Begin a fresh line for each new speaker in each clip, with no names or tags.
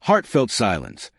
Heartfelt silence.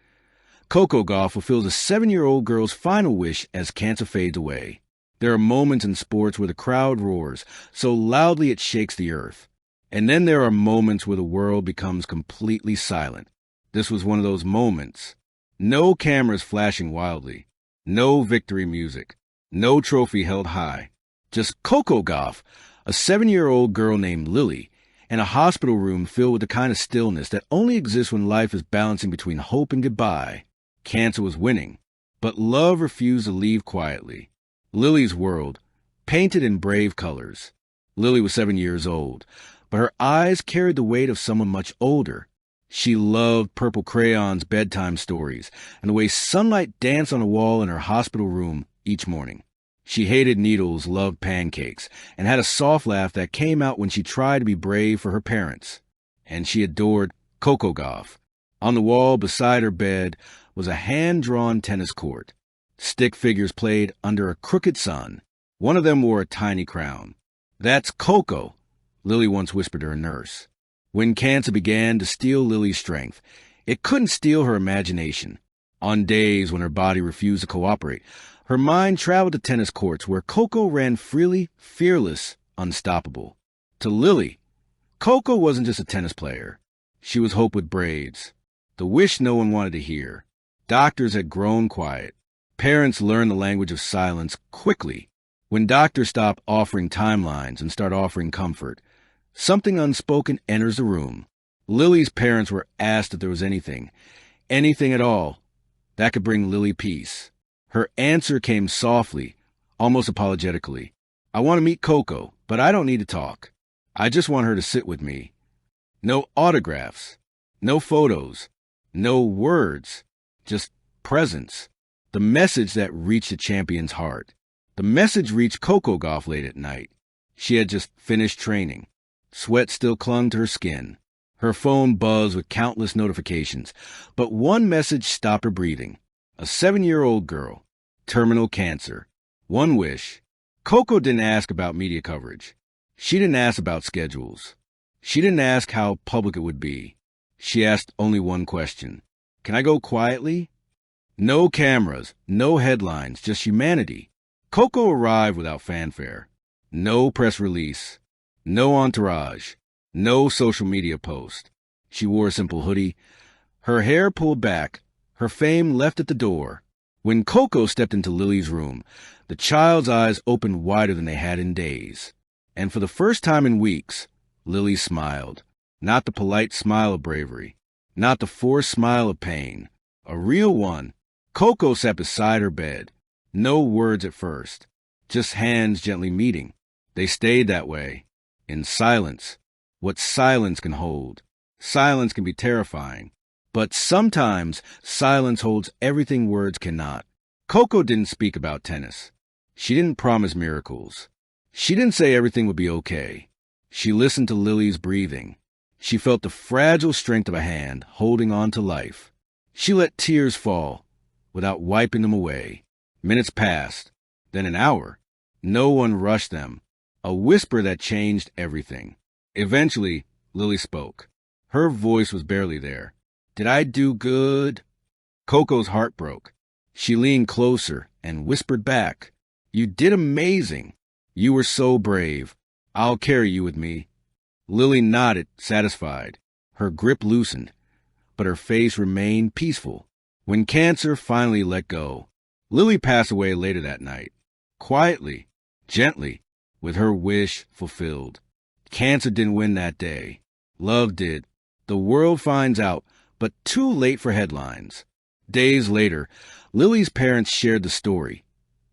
Coco Gauff fulfills a 7-year-old girl's final wish as cancer fades away. There are moments in sports where the crowd roars so loudly it shakes the earth. And then there are moments where the world becomes completely silent. This was one of those moments. No cameras flashing wildly. No victory music. No trophy held high. Just Coco Gauff, a 7-year-old girl named Lily, in a hospital room filled with the kind of stillness that only exists when life is balancing between hope and goodbye. Cancer was winning, but love refused to leave quietly. Lily's world, painted in brave colors. Lily was 7 years old, but her eyes carried the weight of someone much older. She loved purple crayons, bedtime stories, and the way sunlight danced on the wall in her hospital room each morning. She hated needles, loved pancakes, and had a soft laugh that came out when she tried to be brave for her parents. And she adored Coco Gauff. On the wall beside her bed was a hand-drawn tennis court. Stick figures played under a crooked sun. One of them wore a tiny crown. "That's Coco," Lily once whispered to her nurse. When cancer began to steal Lily's strength, it couldn't steal her imagination. On days when her body refused to cooperate, her mind traveled to tennis courts where Coco ran freely, fearless, unstoppable. To Lily, Coco wasn't just a tennis player. She was hope with braids. The wish no one wanted to hear. Doctors had grown quiet. Parents learned the language of silence quickly. When doctors stop offering timelines and start offering comfort, something unspoken enters the room. Lily's parents were asked if there was anything at all, that could bring Lily peace. Her answer came softly, almost apologetically. "I want to meet Coco, but I don't need to talk. I just want her to sit with me." No autographs, no photos, no words, just presence. The message that reached a champion's heart. The message reached Coco Gauff late at night. She had just finished training. Sweat still clung to her skin. Her phone buzzed with countless notifications, but one message stopped her breathing. A 7-year-old girl. Terminal cancer. One wish. Coco didn't ask about media coverage. She didn't ask about schedules. She didn't ask how public it would be. She asked only one question. "Can I go quietly?" No cameras, no headlines, just humanity. Coco arrived without fanfare. No press release. No entourage. No social media post. She wore a simple hoodie. Her hair pulled back. Her fame left at the door. When Coco stepped into Lily's room, the child's eyes opened wider than they had in days. And for the first time in weeks, Lily smiled. Not the polite smile of bravery. Not the forced smile of pain. A real one. Coco sat beside her bed. No words at first. Just hands gently meeting. They stayed that way. In silence. What silence can hold. Silence can be terrifying. But sometimes silence holds everything words cannot. Coco didn't speak about tennis. She didn't promise miracles. She didn't say everything would be okay. She listened to Lily's breathing. She felt the fragile strength of a hand holding on to life. She let tears fall without wiping them away. Minutes passed, then an hour. No one rushed them. A whisper that changed everything. Eventually, Lily spoke. Her voice was barely there. "Did I do good?" Coco's heart broke. She leaned closer and whispered back, "You did amazing. You were so brave. I'll carry you with me." Lily nodded, satisfied. Her grip loosened, but her face remained peaceful. When cancer finally let go, Lily passed away later that night. Quietly, gently, with her wish fulfilled. Cancer didn't win that day. Love did. The world finds out, but too late for headlines. Days later, Lily's parents shared the story.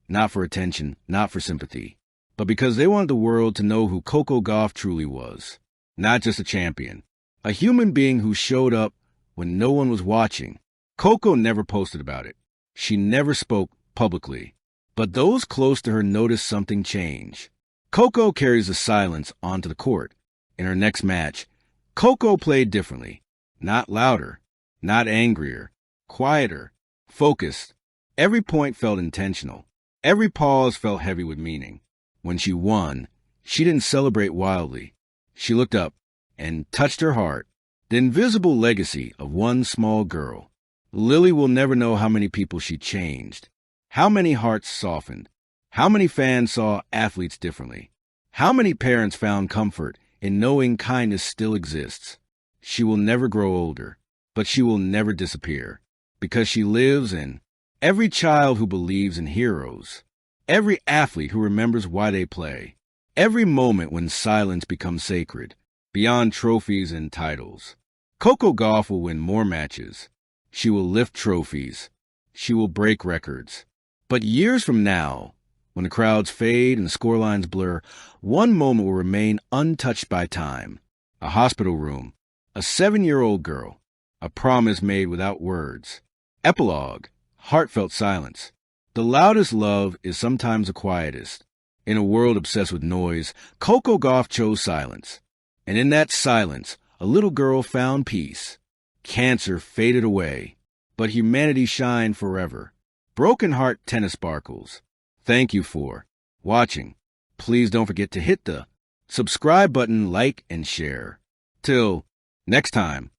Not for attention, not for sympathy, but because they wanted the world to know who Coco Gauff truly was. Not just a champion. A human being who showed up when no one was watching. Coco never posted about it. She never spoke publicly. But those close to her noticed something change. Coco carries the silence onto the court. In her next match, Coco played differently. Not louder, not angrier, quieter, focused. Every point felt intentional. Every pause felt heavy with meaning. When she won, she didn't celebrate wildly. She looked up and touched her heart. The invisible legacy of one small girl. Lily will never know how many people she changed, how many hearts softened, how many fans saw athletes differently, how many parents found comfort in knowing kindness still exists. She will never grow older, but she will never disappear, because she lives in every child who believes in heroes, every athlete who remembers why they play, every moment when silence becomes sacred, beyond trophies and titles. Coco Gauff will win more matches. She will lift trophies. She will break records. But years from now, when the crowds fade and the scorelines blur, one moment will remain untouched by time. A hospital room, a 7-year-old girl, a promise made without words. Epilogue, heartfelt silence. The loudest love is sometimes the quietest. In a world obsessed with noise, Coco Gauff chose silence. And in that silence, a little girl found peace. Cancer faded away, but humanity shined forever. Broken Heart Tennis Sparkles. Thank you for watching. Please don't forget to hit the subscribe button, like, and share. Till next time.